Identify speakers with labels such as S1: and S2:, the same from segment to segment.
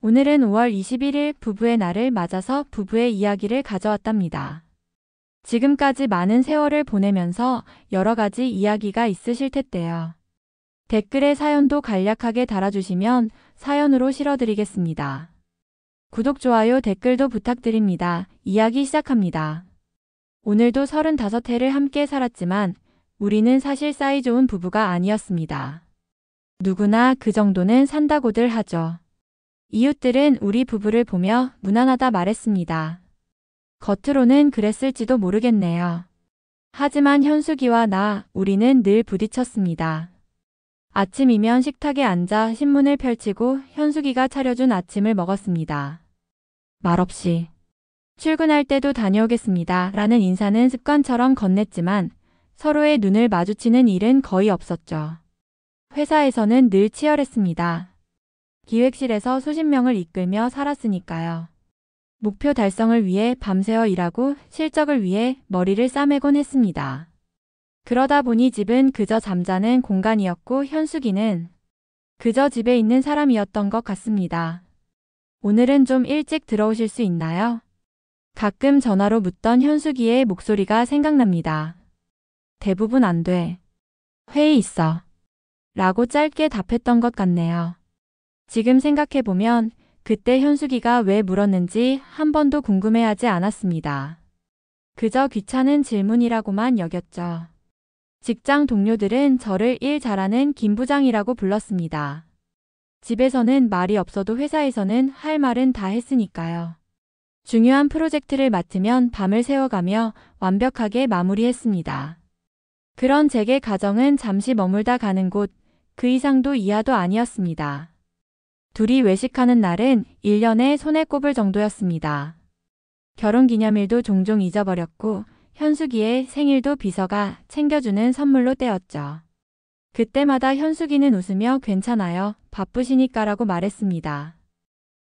S1: 오늘은 5월 21일 부부의 날을 맞아서 부부의 이야기를 가져왔답니다. 지금까지 많은 세월을 보내면서 여러 가지 이야기가 있으실 텐데요. 댓글에 사연도 간략하게 달아주시면 사연으로 실어드리겠습니다. 구독, 좋아요, 댓글도 부탁드립니다. 이야기 시작합니다. 오늘도 35해를 함께 살았지만 우리는 사실 사이 좋은 부부가 아니었습니다. 누구나 그 정도는 산다고들 하죠. 이웃들은 우리 부부를 보며 무난하다 말했습니다. 겉으로는 그랬을지도 모르겠네요. 하지만 현숙이와 우리는 늘 부딪혔습니다. 아침이면 식탁에 앉아 신문을 펼치고 현숙이가 차려준 아침을 먹었습니다. 말없이 출근할 때도 다녀오겠습니다 라는 인사는 습관처럼 건넸지만 서로의 눈을 마주치는 일은 거의 없었죠. 회사에서는 늘 치열했습니다. 기획실에서 수십 명을 이끌며 살았으니까요. 목표 달성을 위해 밤새워 일하고 실적을 위해 머리를 싸매곤 했습니다. 그러다 보니 집은 그저 잠자는 공간이었고 현숙이는 그저 집에 있는 사람이었던 것 같습니다. 오늘은 좀 일찍 들어오실 수 있나요? 가끔 전화로 묻던 현숙이의 목소리가 생각납니다. 대부분 안 돼. 회의 있어. 라고 짧게 답했던 것 같네요. 지금 생각해보면 그때 현숙이가 왜 물었는지 한 번도 궁금해하지 않았습니다. 그저 귀찮은 질문이라고만 여겼죠. 직장 동료들은 저를 일 잘하는 김 부장이라고 불렀습니다. 집에서는 말이 없어도 회사에서는 할 말은 다 했으니까요. 중요한 프로젝트를 맡으면 밤을 새워가며 완벽하게 마무리했습니다. 그런 제게 가정은 잠시 머물다 가는 곳, 그 이상도 이하도 아니었습니다. 둘이 외식하는 날은 1년에 손에 꼽을 정도였습니다. 결혼기념일도 종종 잊어버렸고 현숙이의 생일도 비서가 챙겨주는 선물로 때웠죠. 그때마다 현숙이는 웃으며 괜찮아요, 바쁘시니까라고 말했습니다.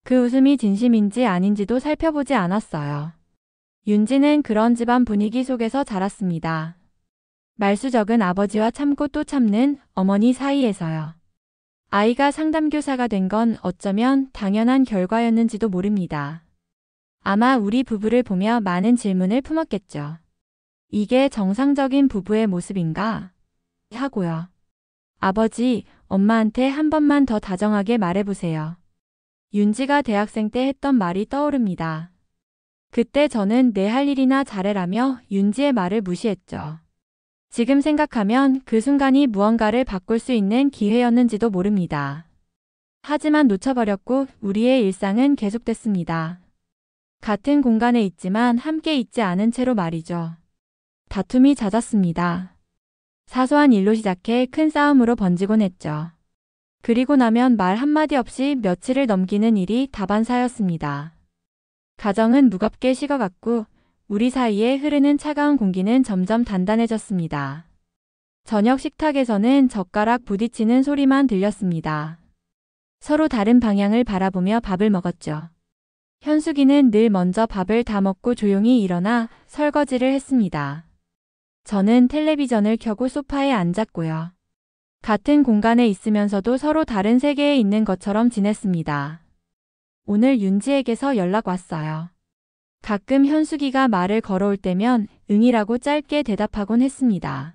S1: 그 웃음이 진심인지 아닌지도 살펴보지 않았어요. 윤지는 그런 집안 분위기 속에서 자랐습니다. 말수적은 아버지와 참고 또 참는 어머니 사이에서요. 아이가 상담교사가 된 건 어쩌면 당연한 결과였는지도 모릅니다. 아마 우리 부부를 보며 많은 질문을 품었겠죠. 이게 정상적인 부부의 모습인가? 하고요. 아버지, 엄마한테 한 번만 더 다정하게 말해보세요. 윤지가 대학생 때 했던 말이 떠오릅니다. 그때 저는 내 할 일이나 잘해라며 윤지의 말을 무시했죠. 지금 생각하면 그 순간이 무언가를 바꿀 수 있는 기회였는지도 모릅니다. 하지만 놓쳐버렸고 우리의 일상은 계속됐습니다. 같은 공간에 있지만 함께 있지 않은 채로 말이죠. 다툼이 잦았습니다. 사소한 일로 시작해 큰 싸움으로 번지곤 했죠. 그리고 나면 말 한마디 없이 며칠을 넘기는 일이 다반사였습니다. 가정은 무겁게 식어갔고 우리 사이에 흐르는 차가운 공기는 점점 단단해졌습니다. 저녁 식탁에서는 젓가락 부딪히는 소리만 들렸습니다. 서로 다른 방향을 바라보며 밥을 먹었죠. 현숙이는 늘 먼저 밥을 다 먹고 조용히 일어나 설거지를 했습니다. 저는 텔레비전을 켜고 소파에 앉았고요. 같은 공간에 있으면서도 서로 다른 세계에 있는 것처럼 지냈습니다. 오늘 윤지에게서 연락 왔어요. 가끔 현숙이가 말을 걸어올 때면 응이라고 짧게 대답하곤 했습니다.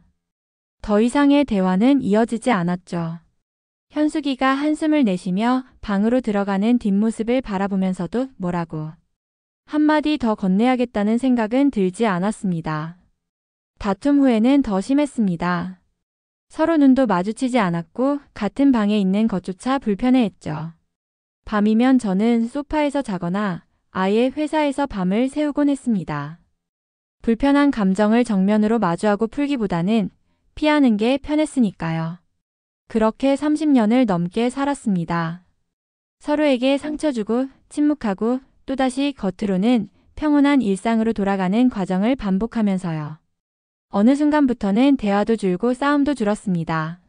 S1: 더 이상의 대화는 이어지지 않았죠. 현숙이가 한숨을 내쉬며 방으로 들어가는 뒷모습을 바라보면서도 뭐라고 한마디 더 건네야겠다는 생각은 들지 않았습니다. 다툼 후에는 더 심했습니다. 서로 눈도 마주치지 않았고 같은 방에 있는 것조차 불편해했죠. 밤이면 저는 소파에서 자거나 아예 회사에서 밤을 새우곤 했습니다. 불편한 감정을 정면으로 마주하고 풀기보다는 피하는 게 편했으니까요. 그렇게 30년을 넘게 살았습니다. 서로에게 상처 주고 침묵하고 또다시 겉으로는 평온한 일상으로 돌아가는 과정을 반복하면서요. 어느 순간부터는 대화도 줄고 싸움도 줄었습니다.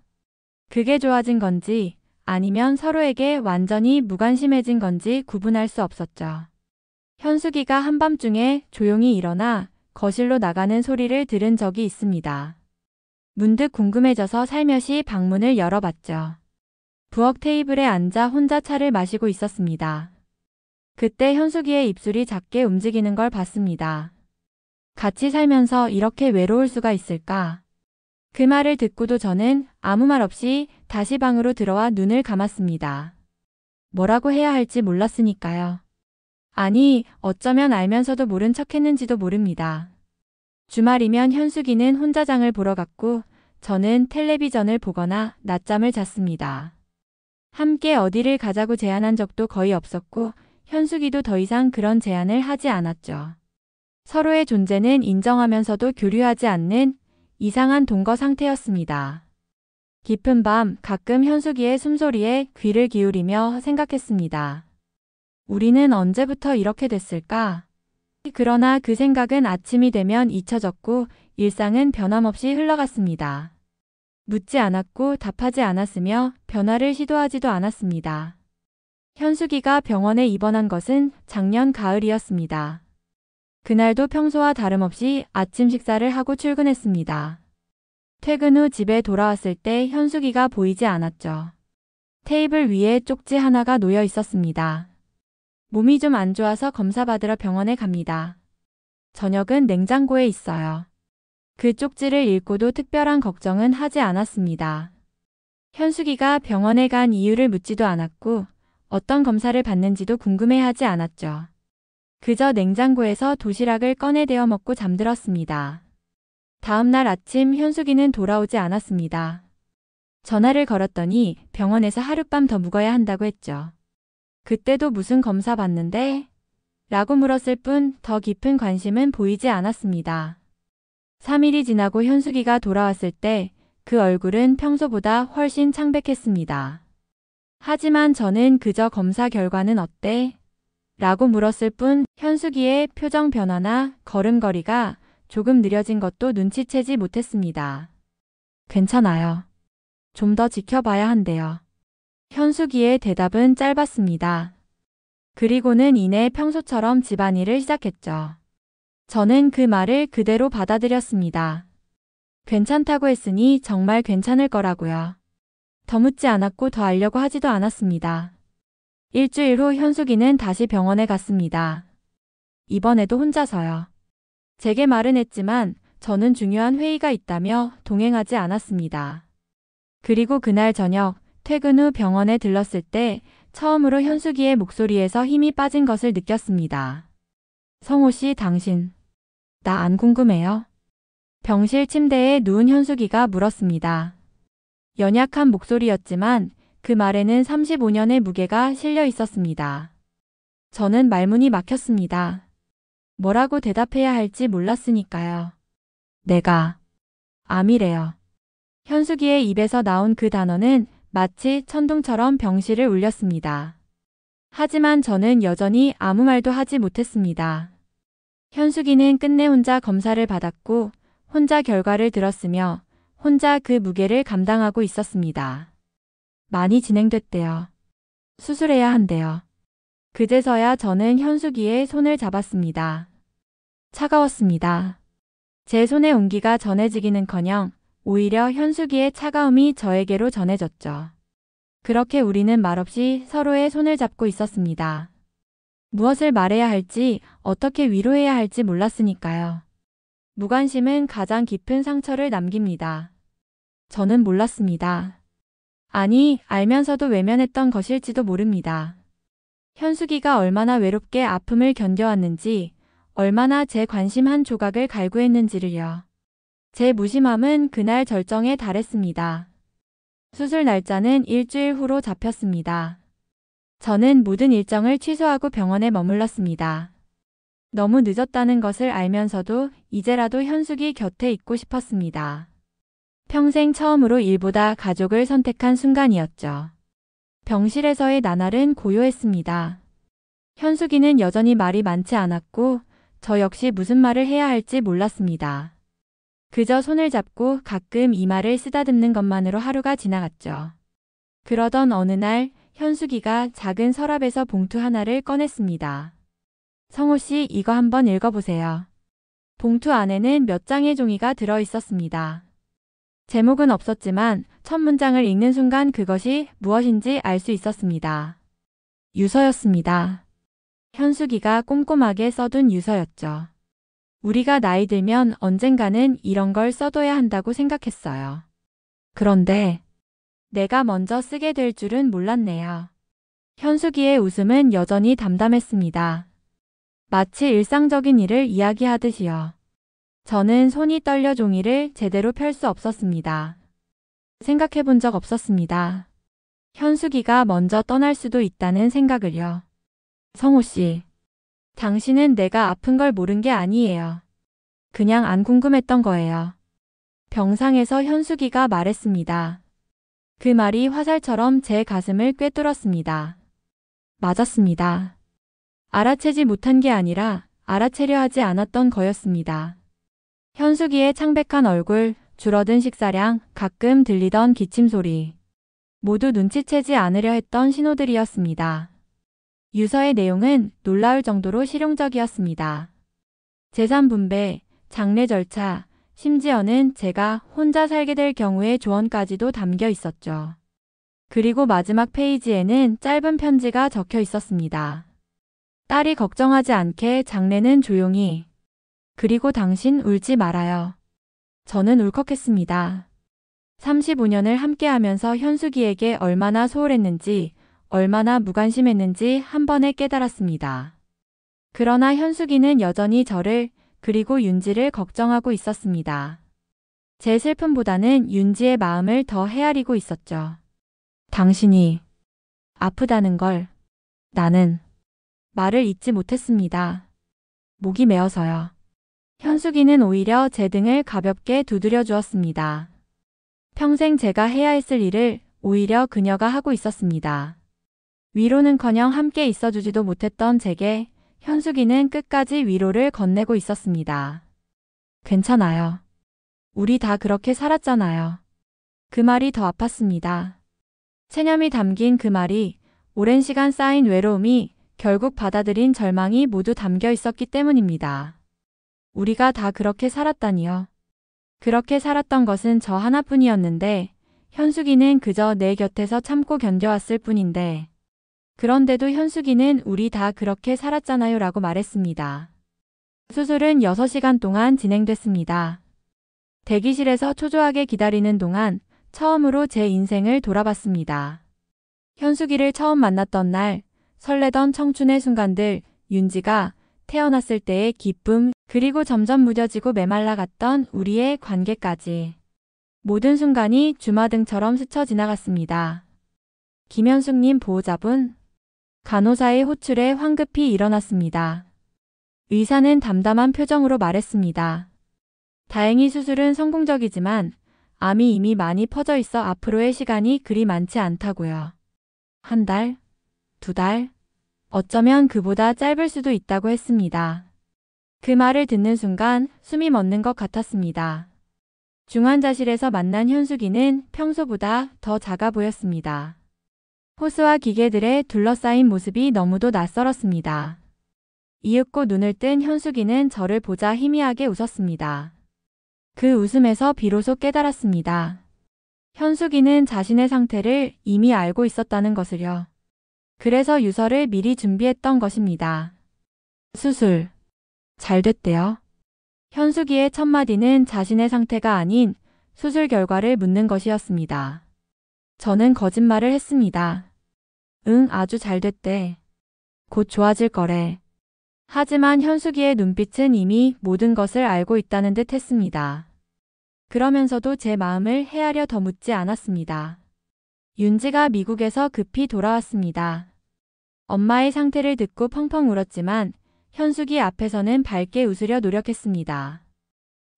S1: 그게 좋아진 건지 아니면 서로에게 완전히 무관심해진 건지 구분할 수 없었죠. 현숙이가 한밤중에 조용히 일어나 거실로 나가는 소리를 들은 적이 있습니다. 문득 궁금해져서 살며시 방문을 열어봤죠. 부엌 테이블에 앉아 혼자 차를 마시고 있었습니다. 그때 현숙이의 입술이 작게 움직이는 걸 봤습니다. 같이 살면서 이렇게 외로울 수가 있을까? 그 말을 듣고도 저는 아무 말 없이 다시 방으로 들어와 눈을 감았습니다. 뭐라고 해야 할지 몰랐으니까요. 아니, 어쩌면 알면서도 모른 척 했는지도 모릅니다. 주말이면 현숙이는 혼자 장을 보러 갔고 저는 텔레비전을 보거나 낮잠을 잤습니다. 함께 어디를 가자고 제안한 적도 거의 없었고 현숙이도 더 이상 그런 제안을 하지 않았죠. 서로의 존재는 인정하면서도 교류하지 않는 이상한 동거 상태였습니다. 깊은 밤 가끔 현숙이의 숨소리에 귀를 기울이며 생각했습니다. 우리는 언제부터 이렇게 됐을까? 그러나 그 생각은 아침이 되면 잊혀졌고 일상은 변함없이 흘러갔습니다. 묻지 않았고 답하지 않았으며 변화를 시도하지도 않았습니다. 현숙이가 병원에 입원한 것은 작년 가을이었습니다. 그날도 평소와 다름없이 아침 식사를 하고 출근했습니다. 퇴근 후 집에 돌아왔을 때 현숙이가 보이지 않았죠. 테이블 위에 쪽지 하나가 놓여 있었습니다. 몸이 좀 안 좋아서 검사받으러 병원에 갑니다. 저녁은 냉장고에 있어요. 그 쪽지를 읽고도 특별한 걱정은 하지 않았습니다. 현숙이가 병원에 간 이유를 묻지도 않았고 어떤 검사를 받는지도 궁금해하지 않았죠. 그저 냉장고에서 도시락을 꺼내 데워 먹고 잠들었습니다. 다음 날 아침 현숙이는 돌아오지 않았습니다. 전화를 걸었더니 병원에서 하룻밤 더 묵어야 한다고 했죠. 그때도 무슨 검사 받는데? 라고 물었을 뿐 더 깊은 관심은 보이지 않았습니다. 3일이 지나고 현숙이가 돌아왔을 때 그 얼굴은 평소보다 훨씬 창백했습니다. 하지만 저는 그저 검사 결과는 어때? 라고 물었을 뿐 현숙이의 표정 변화나 걸음걸이가 조금 느려진 것도 눈치채지 못했습니다. 괜찮아요. 좀 더 지켜봐야 한대요. 현숙이의 대답은 짧았습니다. 그리고는 이내 평소처럼 집안일을 시작했죠. 저는 그 말을 그대로 받아들였습니다. 괜찮다고 했으니 정말 괜찮을 거라고요. 더 묻지 않았고 더 알려고 하지도 않았습니다. 일주일 후 현숙이는 다시 병원에 갔습니다. 이번에도 혼자서요. 제게 말은 했지만 저는 중요한 회의가 있다며 동행하지 않았습니다. 그리고 그날 저녁 퇴근 후 병원에 들렀을 때 처음으로 현숙이의 목소리에서 힘이 빠진 것을 느꼈습니다. 성호 씨, 당신 나 안 궁금해요? 병실 침대에 누운 현숙이가 물었습니다. 연약한 목소리였지만 그 말에는 35년의 무게가 실려 있었습니다. 저는 말문이 막혔습니다. 뭐라고 대답해야 할지 몰랐으니까요. 내가 암이래요. 현숙이의 입에서 나온 그 단어는 마치 천둥처럼 병실을 울렸습니다. 하지만 저는 여전히 아무 말도 하지 못했습니다. 현숙이는 끝내 혼자 검사를 받았고 혼자 결과를 들었으며 혼자 그 무게를 감당하고 있었습니다. 많이 진행됐대요. 수술해야 한대요. 그제서야 저는 현숙이의 손을 잡았습니다. 차가웠습니다. 제 손의 온기가 전해지기는커녕 오히려 현숙이의 차가움이 저에게로 전해졌죠. 그렇게 우리는 말없이 서로의 손을 잡고 있었습니다. 무엇을 말해야 할지, 어떻게 위로해야 할지 몰랐으니까요. 무관심은 가장 깊은 상처를 남깁니다. 저는 몰랐습니다. 아니, 알면서도 외면했던 것일지도 모릅니다. 현숙이가 얼마나 외롭게 아픔을 견뎌왔는지, 얼마나 제 관심 한 조각을 갈구했는지를요. 제 무심함은 그날 절정에 달했습니다. 수술 날짜는 일주일 후로 잡혔습니다. 저는 모든 일정을 취소하고 병원에 머물렀습니다. 너무 늦었다는 것을 알면서도 이제라도 현숙이 곁에 있고 싶었습니다. 평생 처음으로 일보다 가족을 선택한 순간이었죠. 병실에서의 나날은 고요했습니다. 현숙이는 여전히 말이 많지 않았고 저 역시 무슨 말을 해야 할지 몰랐습니다. 그저 손을 잡고 가끔 이마를 쓰다듬는 것만으로 하루가 지나갔죠. 그러던 어느 날 현숙이가 작은 서랍에서 봉투 하나를 꺼냈습니다. 성호 씨, 이거 한번 읽어보세요. 봉투 안에는 몇 장의 종이가 들어 있었습니다. 제목은 없었지만 첫 문장을 읽는 순간 그것이 무엇인지 알 수 있었습니다. 유서였습니다. 현숙이가 꼼꼼하게 써둔 유서였죠. 우리가 나이 들면 언젠가는 이런 걸 써둬야 한다고 생각했어요. 그런데 내가 먼저 쓰게 될 줄은 몰랐네요. 현숙이의 웃음은 여전히 담담했습니다. 마치 일상적인 일을 이야기하듯이요. 저는 손이 떨려 종이를 제대로 펼 수 없었습니다. 생각해 본 적 없었습니다. 현숙이가 먼저 떠날 수도 있다는 생각을요. 성호 씨, 당신은 내가 아픈 걸 모른 게 아니에요. 그냥 안 궁금했던 거예요. 병상에서 현숙이가 말했습니다. 그 말이 화살처럼 제 가슴을 꿰뚫었습니다. 맞았습니다. 알아채지 못한 게 아니라 알아채려 하지 않았던 거였습니다. 현숙이의 창백한 얼굴, 줄어든 식사량, 가끔 들리던 기침 소리. 모두 눈치채지 않으려 했던 신호들이었습니다. 유서의 내용은 놀라울 정도로 실용적이었습니다. 재산 분배, 장례 절차, 심지어는 제가 혼자 살게 될 경우의 조언까지도 담겨 있었죠. 그리고 마지막 페이지에는 짧은 편지가 적혀 있었습니다. 딸이 걱정하지 않게 장례는 조용히. 그리고 당신 울지 말아요. 저는 울컥했습니다. 35년을 함께하면서 현숙이에게 얼마나 소홀했는지, 얼마나 무관심했는지 한 번에 깨달았습니다. 그러나 현숙이는 여전히 저를, 그리고 윤지를 걱정하고 있었습니다. 제 슬픔보다는 윤지의 마음을 더 헤아리고 있었죠. 당신이 아프다는 걸 나는 말을 잇지 못했습니다. 목이 메어서요. 현숙이는 오히려 제 등을 가볍게 두드려 주었습니다. 평생 제가 해야 했을 일을 오히려 그녀가 하고 있었습니다. 위로는커녕 함께 있어주지도 못했던 제게 현숙이는 끝까지 위로를 건네고 있었습니다. 괜찮아요. 우리 다 그렇게 살았잖아요. 그 말이 더 아팠습니다. 체념이 담긴 그 말이, 오랜 시간 쌓인 외로움이, 결국 받아들인 절망이 모두 담겨 있었기 때문입니다. 우리가 다 그렇게 살았다니요. 그렇게 살았던 것은 저 하나뿐이었는데, 현숙이는 그저 내 곁에서 참고 견뎌왔을 뿐인데, 그런데도 현숙이는 우리 다 그렇게 살았잖아요 라고 말했습니다. 수술은 6시간 동안 진행됐습니다. 대기실에서 초조하게 기다리는 동안 처음으로 제 인생을 돌아봤습니다. 현숙이를 처음 만났던 날, 설레던 청춘의 순간들, 윤지가 태어났을 때의 기쁨, 그리고 점점 무뎌지고 메말라갔던 우리의 관계까지. 모든 순간이 주마등처럼 스쳐 지나갔습니다. 김현숙님 보호자분, 간호사의 호출에 황급히 일어났습니다. 의사는 담담한 표정으로 말했습니다. 다행히 수술은 성공적이지만 암이 이미 많이 퍼져 있어 앞으로의 시간이 그리 많지 않다고요. 1달, 2달, 어쩌면 그보다 짧을 수도 있다고 했습니다. 그 말을 듣는 순간 숨이 멎는 것 같았습니다. 중환자실에서 만난 현숙이는 평소보다 더 작아 보였습니다. 호스와 기계들에 둘러싸인 모습이 너무도 낯설었습니다. 이윽고 눈을 뜬 현숙이는 저를 보자 희미하게 웃었습니다. 그 웃음에서 비로소 깨달았습니다. 현숙이는 자신의 상태를 이미 알고 있었다는 것을요. 그래서 유서를 미리 준비했던 것입니다. 수술. 잘 됐대요. 현숙이의 첫 마디는 자신의 상태가 아닌 수술 결과를 묻는 것이었습니다. 저는 거짓말을 했습니다. 응, 아주 잘 됐대. 곧 좋아질 거래. 하지만 현숙이의 눈빛은 이미 모든 것을 알고 있다는 듯 했습니다. 그러면서도 제 마음을 헤아려 더 묻지 않았습니다. 윤지가 미국에서 급히 돌아왔습니다. 엄마의 상태를 듣고 펑펑 울었지만 현숙이 앞에서는 밝게 웃으려 노력했습니다.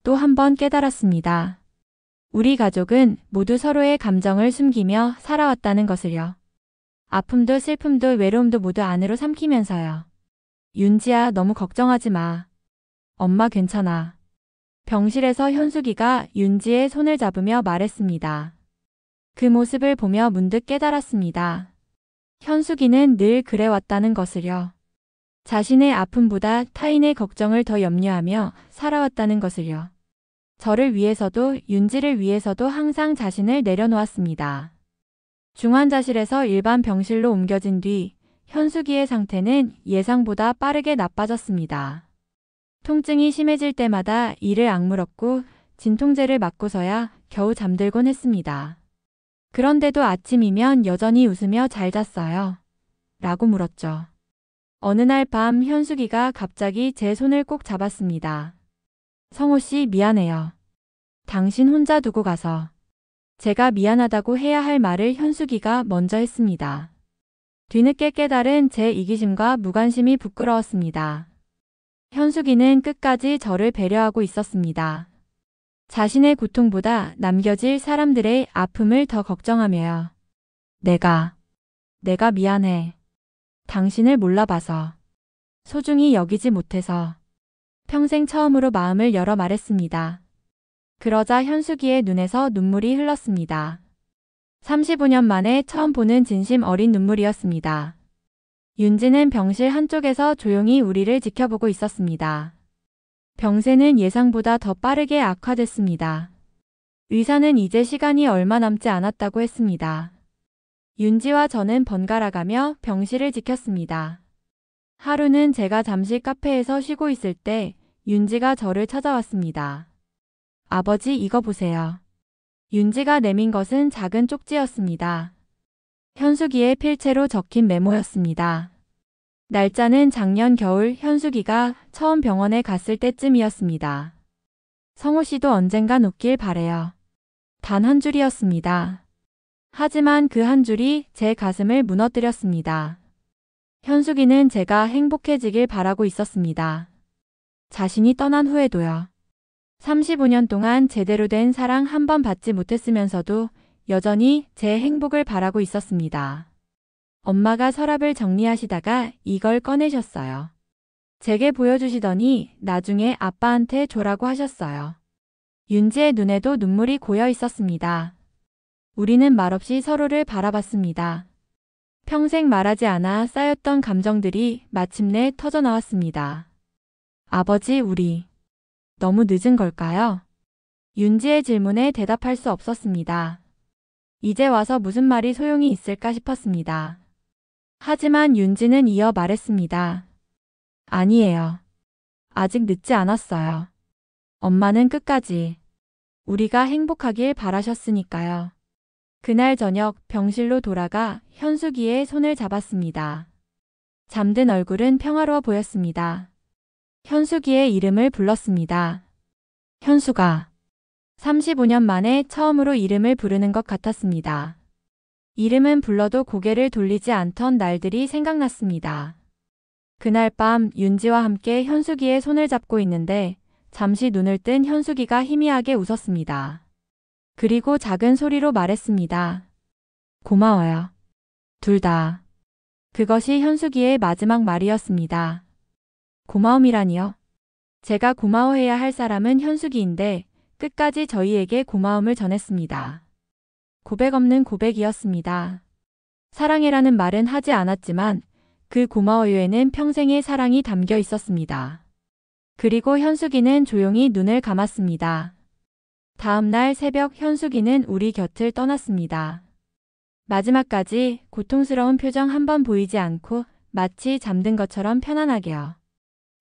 S1: 또 한 번 깨달았습니다. 우리 가족은 모두 서로의 감정을 숨기며 살아왔다는 것을요. 아픔도 슬픔도 외로움도 모두 안으로 삼키면서요. 윤지야, 너무 걱정하지 마. 엄마 괜찮아. 병실에서 현숙이가 윤지의 손을 잡으며 말했습니다. 그 모습을 보며 문득 깨달았습니다. 현숙이는 늘 그래왔다는 것을요. 자신의 아픔보다 타인의 걱정을 더 염려하며 살아왔다는 것을요. 저를 위해서도 윤지를 위해서도 항상 자신을 내려놓았습니다. 중환자실에서 일반 병실로 옮겨진 뒤 현숙이의 상태는 예상보다 빠르게 나빠졌습니다. 통증이 심해질 때마다 이를 악물었고 진통제를 맞고서야 겨우 잠들곤 했습니다. 그런데도 아침이면 여전히 웃으며 잘 잤어요. 라고 물었죠. 어느 날 밤 현숙이가 갑자기 제 손을 꼭 잡았습니다. 성호 씨 미안해요. 당신 혼자 두고 가서. 제가 미안하다고 해야 할 말을 현숙이가 먼저 했습니다. 뒤늦게 깨달은 제 이기심과 무관심이 부끄러웠습니다. 현숙이는 끝까지 저를 배려하고 있었습니다. 자신의 고통보다 남겨질 사람들의 아픔을 더 걱정하며요. 내가 미안해. 당신을 몰라봐서. 소중히 여기지 못해서. 평생 처음으로 마음을 열어 말했습니다. 그러자 현숙이의 눈에서 눈물이 흘렀습니다. 35년 만에 처음 보는 진심 어린 눈물이었습니다. 윤지는 병실 한쪽에서 조용히 우리를 지켜보고 있었습니다. 병세는 예상보다 더 빠르게 악화됐습니다. 의사는 이제 시간이 얼마 남지 않았다고 했습니다. 윤지와 저는 번갈아가며 병실을 지켰습니다. 하루는 제가 잠시 카페에서 쉬고 있을 때 윤지가 저를 찾아왔습니다. 아버지 이거 보세요. 윤지가 내민 것은 작은 쪽지였습니다. 현숙이의 필체로 적힌 메모였습니다. 날짜는 작년 겨울 현숙이가 처음 병원에 갔을 때쯤이었습니다. 성호 씨도 언젠간 웃길 바래요. 단 한 줄이었습니다. 하지만 그 한 줄이 제 가슴을 무너뜨렸습니다. 현숙이는 제가 행복해지길 바라고 있었습니다. 자신이 떠난 후에도요. 35년 동안 제대로 된 사랑 한 번 받지 못했으면서도 여전히 제 행복을 바라고 있었습니다. 엄마가 서랍을 정리하시다가 이걸 꺼내셨어요. 제게 보여주시더니 나중에 아빠한테 줘라고 하셨어요. 윤지의 눈에도 눈물이 고여 있었습니다. 우리는 말없이 서로를 바라봤습니다. 평생 말하지 않아 쌓였던 감정들이 마침내 터져나왔습니다. 아버지, 우리 너무 늦은 걸까요? 윤지의 질문에 대답할 수 없었습니다. 이제 와서 무슨 말이 소용이 있을까 싶었습니다. 하지만 윤지는 이어 말했습니다. 아니에요. 아직 늦지 않았어요. 엄마는 끝까지 우리가 행복하길 바라셨으니까요. 그날 저녁 병실로 돌아가 현숙이의 손을 잡았습니다. 잠든 얼굴은 평화로워 보였습니다. 현숙이의 이름을 불렀습니다. 현숙아. 35년 만에 처음으로 이름을 부르는 것 같았습니다. 이름은 불러도 고개를 돌리지 않던 날들이 생각났습니다. 그날 밤 윤지와 함께 현숙이의 손을 잡고 있는데 잠시 눈을 뜬 현숙이가 희미하게 웃었습니다. 그리고 작은 소리로 말했습니다. 고마워요. 둘 다. 그것이 현숙이의 마지막 말이었습니다. 고마움이라니요? 제가 고마워해야 할 사람은 현숙이인데 끝까지 저희에게 고마움을 전했습니다. 고백 없는 고백이었습니다. 사랑해라는 말은 하지 않았지만 그 고마워요에는 평생의 사랑이 담겨 있었습니다. 그리고 현숙이는 조용히 눈을 감았습니다. 다음 날 새벽 현숙이는 우리 곁을 떠났습니다. 마지막까지 고통스러운 표정 한 번 보이지 않고 마치 잠든 것처럼 편안하게요.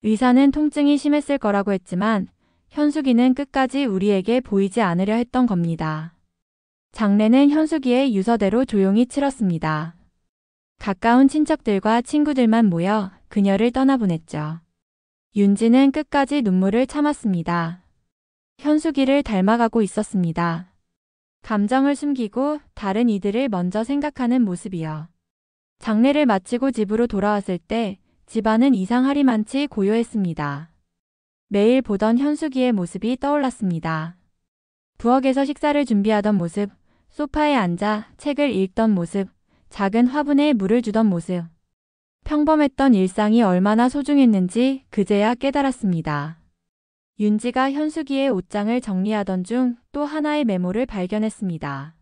S1: 의사는 통증이 심했을 거라고 했지만 현숙이는 끝까지 우리에게 보이지 않으려 했던 겁니다. 장례는 현숙이의 유서대로 조용히 치렀습니다. 가까운 친척들과 친구들만 모여 그녀를 떠나보냈죠. 윤지는 끝까지 눈물을 참았습니다. 현숙이를 닮아가고 있었습니다. 감정을 숨기고 다른 이들을 먼저 생각하는 모습이요. 장례를 마치고 집으로 돌아왔을 때 집안은 이상하리만치 고요했습니다. 매일 보던 현숙이의 모습이 떠올랐습니다. 부엌에서 식사를 준비하던 모습, 소파에 앉아 책을 읽던 모습, 작은 화분에 물을 주던 모습. 평범했던 일상이 얼마나 소중했는지 그제야 깨달았습니다. 윤지가 현숙이의 옷장을 정리하던 중 또 하나의 메모를 발견했습니다.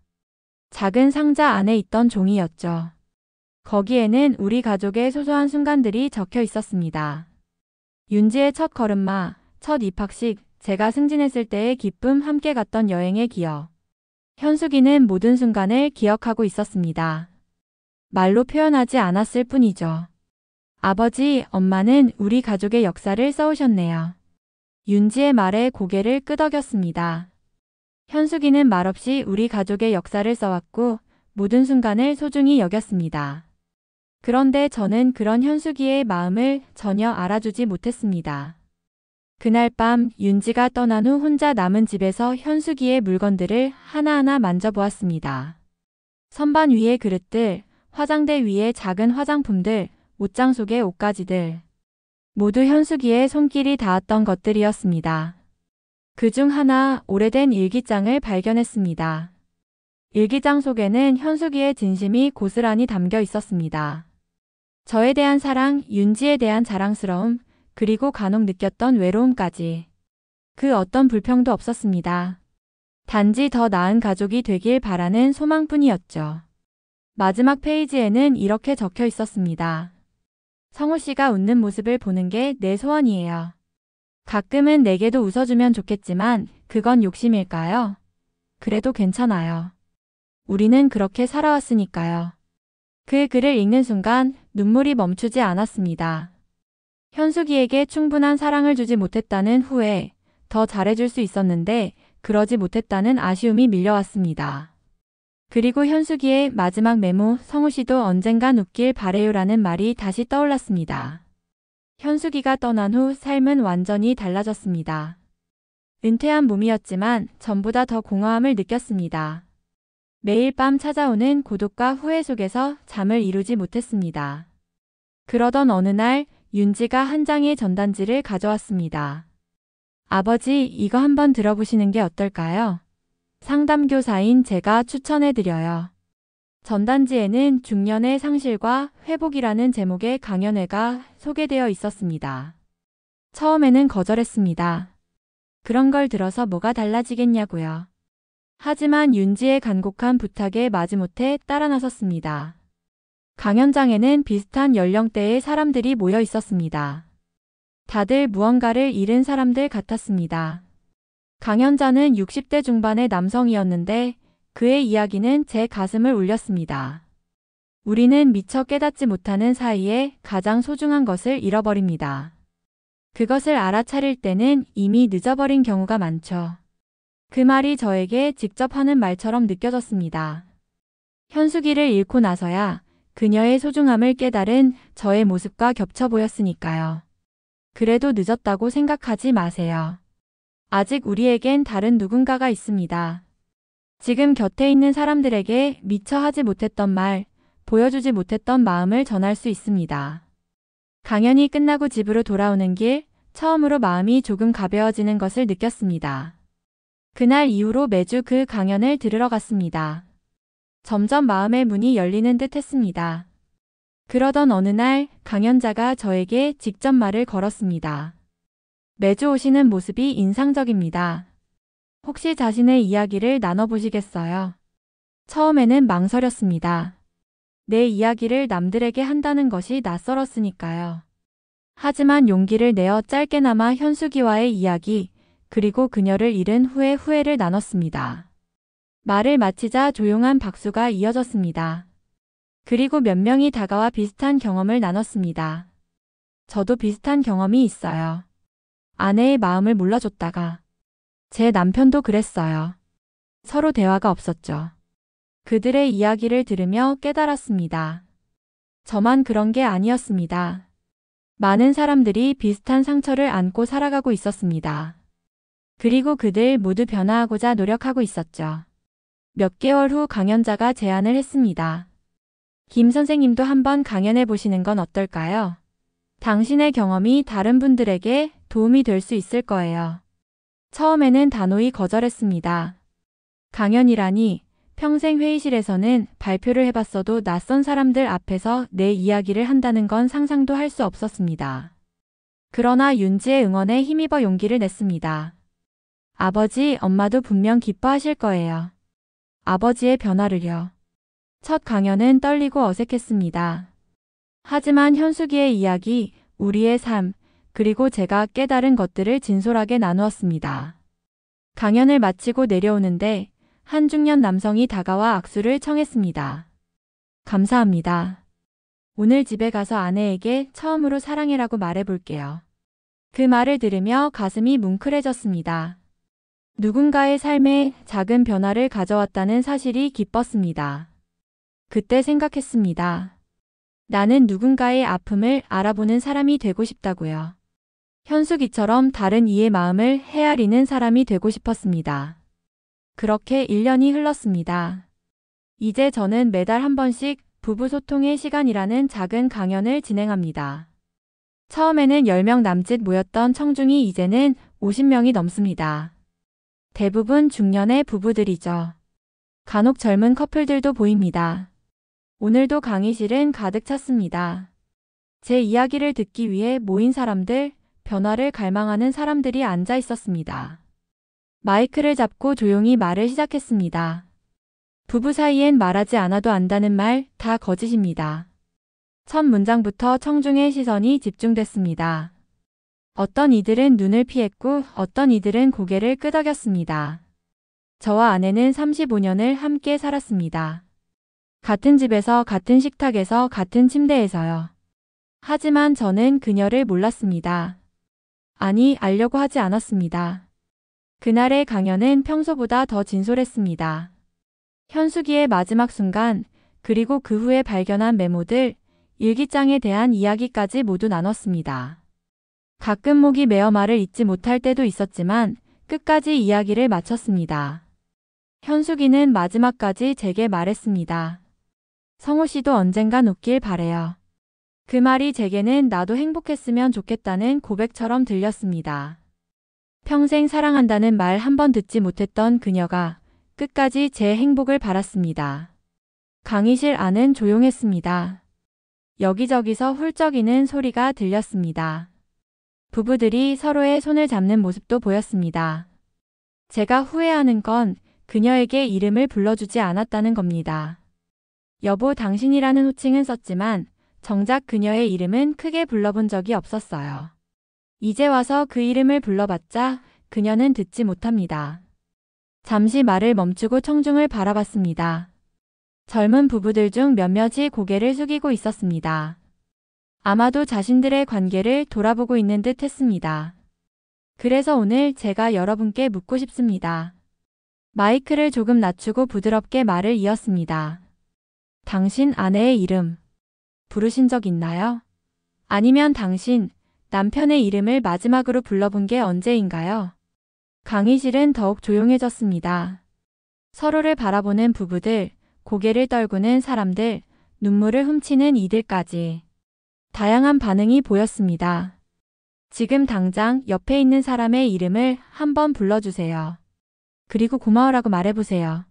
S1: 작은 상자 안에 있던 종이였죠. 거기에는 우리 가족의 소소한 순간들이 적혀 있었습니다. 윤지의 첫 걸음마, 첫 입학식, 제가 승진했을 때의 기쁨, 함께 갔던 여행의 기억. 현숙이는 모든 순간을 기억하고 있었습니다. 말로 표현하지 않았을 뿐이죠. 아버지, 엄마는 우리 가족의 역사를 써오셨네요. 윤지의 말에 고개를 끄덕였습니다. 현숙이는 말없이 우리 가족의 역사를 써왔고 모든 순간을 소중히 여겼습니다. 그런데 저는 그런 현숙이의 마음을 전혀 알아주지 못했습니다. 그날 밤 윤지가 떠난 후 혼자 남은 집에서 현숙이의 물건들을 하나하나 만져보았습니다. 선반 위의 그릇들, 화장대 위의 작은 화장품들, 옷장 속의 옷가지들. 모두 현숙이의 손길이 닿았던 것들이었습니다. 그중 하나 오래된 일기장을 발견했습니다. 일기장 속에는 현숙이의 진심이 고스란히 담겨 있었습니다. 저에 대한 사랑, 윤지에 대한 자랑스러움, 그리고 간혹 느꼈던 외로움까지. 그 어떤 불평도 없었습니다. 단지 더 나은 가족이 되길 바라는 소망뿐이었죠. 마지막 페이지에는 이렇게 적혀 있었습니다. 성우 씨가 웃는 모습을 보는 게 내 소원이에요. 가끔은 내게도 웃어주면 좋겠지만 그건 욕심일까요? 그래도 괜찮아요. 우리는 그렇게 살아왔으니까요. 그 글을 읽는 순간 눈물이 멈추지 않았습니다. 현숙이에게 충분한 사랑을 주지 못했다는 후회, 더 잘해줄 수 있었는데 그러지 못했다는 아쉬움이 밀려왔습니다. 그리고 현숙이의 마지막 메모, 성우 씨도 언젠간 웃길 바래요라는 말이 다시 떠올랐습니다. 현숙이가 떠난 후 삶은 완전히 달라졌습니다. 은퇴한 몸이었지만 전보다 더 공허함을 느꼈습니다. 매일 밤 찾아오는 고독과 후회 속에서 잠을 이루지 못했습니다. 그러던 어느 날 윤지가 한 장의 전단지를 가져왔습니다. 아버지, 이거 한번 들어보시는 게 어떨까요? 상담교사인 제가 추천해드려요. 전단지에는 중년의 상실과 회복이라는 제목의 강연회가 소개되어 있었습니다. 처음에는 거절했습니다. 그런 걸 들어서 뭐가 달라지겠냐고요. 하지만 윤지의 간곡한 부탁에 마지못해 따라 나섰습니다. 강연장에는 비슷한 연령대의 사람들이 모여 있었습니다. 다들 무언가를 잃은 사람들 같았습니다. 강연자는 60대 중반의 남성이었는데 그의 이야기는 제 가슴을 울렸습니다. 우리는 미처 깨닫지 못하는 사이에 가장 소중한 것을 잃어버립니다. 그것을 알아차릴 때는 이미 늦어버린 경우가 많죠. 그 말이 저에게 직접 하는 말처럼 느껴졌습니다. 현숙이를 잃고 나서야 그녀의 소중함을 깨달은 저의 모습과 겹쳐 보였으니까요. 그래도 늦었다고 생각하지 마세요. 아직 우리에겐 다른 누군가가 있습니다. 지금 곁에 있는 사람들에게 미처 하지 못했던 말, 보여주지 못했던 마음을 전할 수 있습니다. 강연이 끝나고 집으로 돌아오는 길, 처음으로 마음이 조금 가벼워지는 것을 느꼈습니다. 그날 이후로 매주 그 강연을 들으러 갔습니다. 점점 마음의 문이 열리는 듯 했습니다. 그러던 어느 날 강연자가 저에게 직접 말을 걸었습니다. 매주 오시는 모습이 인상적입니다. 혹시 자신의 이야기를 나눠보시겠어요? 처음에는 망설였습니다. 내 이야기를 남들에게 한다는 것이 낯설었으니까요. 하지만 용기를 내어 짧게나마 현숙이와의 이야기, 그리고 그녀를 잃은 후의 후회를 나눴습니다. 말을 마치자 조용한 박수가 이어졌습니다. 그리고 몇 명이 다가와 비슷한 경험을 나눴습니다. 저도 비슷한 경험이 있어요. 아내의 마음을 몰라줬다가 제 남편도 그랬어요. 서로 대화가 없었죠. 그들의 이야기를 들으며 깨달았습니다. 저만 그런 게 아니었습니다. 많은 사람들이 비슷한 상처를 안고 살아가고 있었습니다. 그리고 그들 모두 변화하고자 노력하고 있었죠. 몇 개월 후 강연자가 제안을 했습니다. 김 선생님도 한번 강연해 보시는 건 어떨까요? 당신의 경험이 다른 분들에게 도움이 될 수 있을 거예요. 처음에는 단호히 거절했습니다. 강연이라니, 평생 회의실에서는 발표를 해봤어도 낯선 사람들 앞에서 내 이야기를 한다는 건 상상도 할 수 없었습니다. 그러나 윤지의 응원에 힘입어 용기를 냈습니다. 아버지, 엄마도 분명 기뻐하실 거예요. 아버지의 변화를요. 첫 강연은 떨리고 어색했습니다. 하지만 현숙이의 이야기, 우리의 삶, 그리고 제가 깨달은 것들을 진솔하게 나누었습니다. 강연을 마치고 내려오는데 한 중년 남성이 다가와 악수를 청했습니다. 감사합니다. 오늘 집에 가서 아내에게 처음으로 사랑해라고 말해볼게요. 그 말을 들으며 가슴이 뭉클해졌습니다. 누군가의 삶에 작은 변화를 가져왔다는 사실이 기뻤습니다. 그때 생각했습니다. 나는 누군가의 아픔을 알아보는 사람이 되고 싶다고요. 현숙이처럼 다른 이의 마음을 헤아리는 사람이 되고 싶었습니다. 그렇게 1년이 흘렀습니다. 이제 저는 매달 한 번씩 부부 소통의 시간이라는 작은 강연을 진행합니다. 처음에는 10명 남짓 모였던 청중이 이제는 50명이 넘습니다. 대부분 중년의 부부들이죠. 간혹 젊은 커플들도 보입니다. 오늘도 강의실은 가득 찼습니다. 제 이야기를 듣기 위해 모인 사람들, 변화를 갈망하는 사람들이 앉아 있었습니다. 마이크를 잡고 조용히 말을 시작했습니다. 부부 사이엔 말하지 않아도 안다는 말 다 거짓입니다. 첫 문장부터 청중의 시선이 집중됐습니다. 어떤 이들은 눈을 피했고 어떤 이들은 고개를 끄덕였습니다. 저와 아내는 35년을 함께 살았습니다. 같은 집에서 같은 식탁에서 같은 침대에서요. 하지만 저는 그녀를 몰랐습니다. 아니, 알려고 하지 않았습니다. 그날의 강연은 평소보다 더 진솔했습니다. 현숙이의 마지막 순간, 그리고 그 후에 발견한 메모들, 일기장에 대한 이야기까지 모두 나눴습니다. 가끔 목이 메어 말을 잇지 못할 때도 있었지만 끝까지 이야기를 마쳤습니다. 현숙이는 마지막까지 제게 말했습니다. 성호 씨도 언젠간 웃길 바래요. 그 말이 제게는 나도 행복했으면 좋겠다는 고백처럼 들렸습니다. 평생 사랑한다는 말 한 번 듣지 못했던 그녀가 끝까지 제 행복을 바랐습니다. 강의실 안은 조용했습니다. 여기저기서 훌쩍이는 소리가 들렸습니다. 부부들이 서로의 손을 잡는 모습도 보였습니다. 제가 후회하는 건 그녀에게 이름을 불러주지 않았다는 겁니다. 여보 당신이라는 호칭은 썼지만 정작 그녀의 이름은 크게 불러본 적이 없었어요. 이제 와서 그 이름을 불러봤자 그녀는 듣지 못합니다. 잠시 말을 멈추고 청중을 바라봤습니다. 젊은 부부들 중 몇몇이 고개를 숙이고 있었습니다. 아마도 자신들의 관계를 돌아보고 있는 듯 했습니다. 그래서 오늘 제가 여러분께 묻고 싶습니다. 마이크를 조금 낮추고 부드럽게 말을 이었습니다. 당신 아내의 이름 부르신 적 있나요? 아니면 당신 남편의 이름을 마지막으로 불러본 게 언제인가요? 강의실은 더욱 조용해졌습니다. 서로를 바라보는 부부들, 고개를 떨구는 사람들, 눈물을 훔치는 이들까지. 다양한 반응이 보였습니다. 지금 당장 옆에 있는 사람의 이름을 한번 불러주세요. 그리고 고마워라고 말해보세요.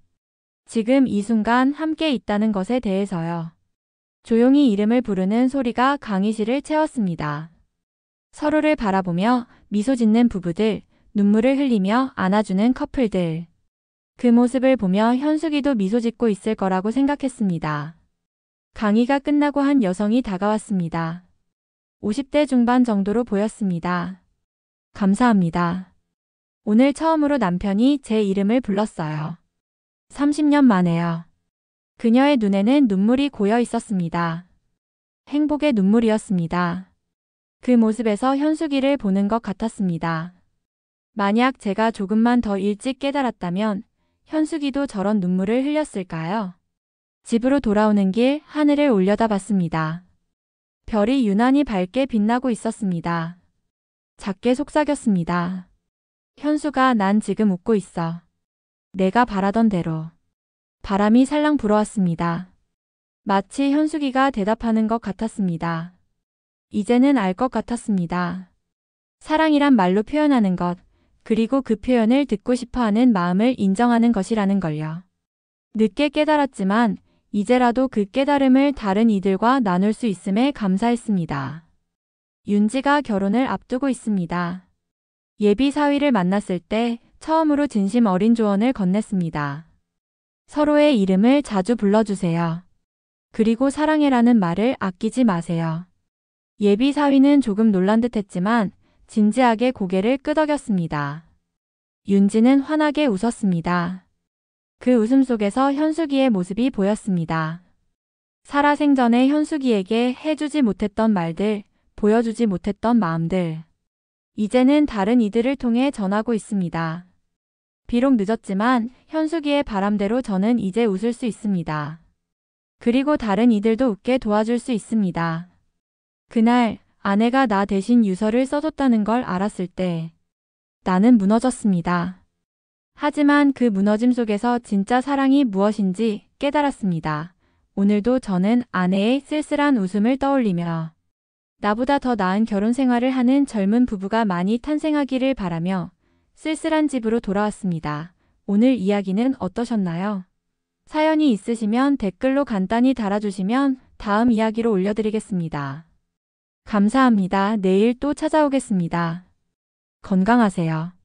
S1: 지금 이 순간 함께 있다는 것에 대해서요. 조용히 이름을 부르는 소리가 강의실을 채웠습니다. 서로를 바라보며 미소 짓는 부부들, 눈물을 흘리며 안아주는 커플들. 그 모습을 보며 현숙이도 미소 짓고 있을 거라고 생각했습니다. 강의가 끝나고 한 여성이 다가왔습니다. 50대 중반 정도로 보였습니다. 감사합니다. 오늘 처음으로 남편이 제 이름을 불렀어요. 30년 만에요. 그녀의 눈에는 눈물이 고여 있었습니다. 행복의 눈물이었습니다. 그 모습에서 현숙이를 보는 것 같았습니다. 만약 제가 조금만 더 일찍 깨달았다면 현숙이도 저런 눈물을 흘렸을까요? 집으로 돌아오는 길 하늘을 올려다봤습니다. 별이 유난히 밝게 빛나고 있었습니다. 작게 속삭였습니다. 현수가 난 지금 웃고 있어. 내가 바라던 대로. 바람이 살랑 불어왔습니다. 마치 현숙이가 대답하는 것 같았습니다. 이제는 알 것 같았습니다. 사랑이란 말로 표현하는 것, 그리고 그 표현을 듣고 싶어하는 마음을 인정하는 것이라는 걸요. 늦게 깨달았지만 이제라도 그 깨달음을 다른 이들과 나눌 수 있음에 감사했습니다. 윤지가 결혼을 앞두고 있습니다. 예비 사위를 만났을 때 처음으로 진심 어린 조언을 건넸습니다. 서로의 이름을 자주 불러주세요. 그리고 사랑해라는 말을 아끼지 마세요. 예비 사위는 조금 놀란 듯 했지만 진지하게 고개를 끄덕였습니다. 윤지는 환하게 웃었습니다. 그 웃음 속에서 현숙이의 모습이 보였습니다. 살아생전에 현숙이에게 해주지 못했던 말들, 보여주지 못했던 마음들. 이제는 다른 이들을 통해 전하고 있습니다. 비록 늦었지만 현숙이의 바람대로 저는 이제 웃을 수 있습니다. 그리고 다른 이들도 웃게 도와줄 수 있습니다. 그날 아내가 나 대신 유서를 써줬다는 걸 알았을 때 나는 무너졌습니다. 하지만 그 무너짐 속에서 진짜 사랑이 무엇인지 깨달았습니다. 오늘도 저는 아내의 쓸쓸한 웃음을 떠올리며 나보다 더 나은 결혼 생활을 하는 젊은 부부가 많이 탄생하기를 바라며 쓸쓸한 집으로 돌아왔습니다. 오늘 이야기는 어떠셨나요? 사연이 있으시면 댓글로 간단히 달아주시면 다음 이야기로 올려드리겠습니다. 감사합니다. 내일 또 찾아오겠습니다. 건강하세요.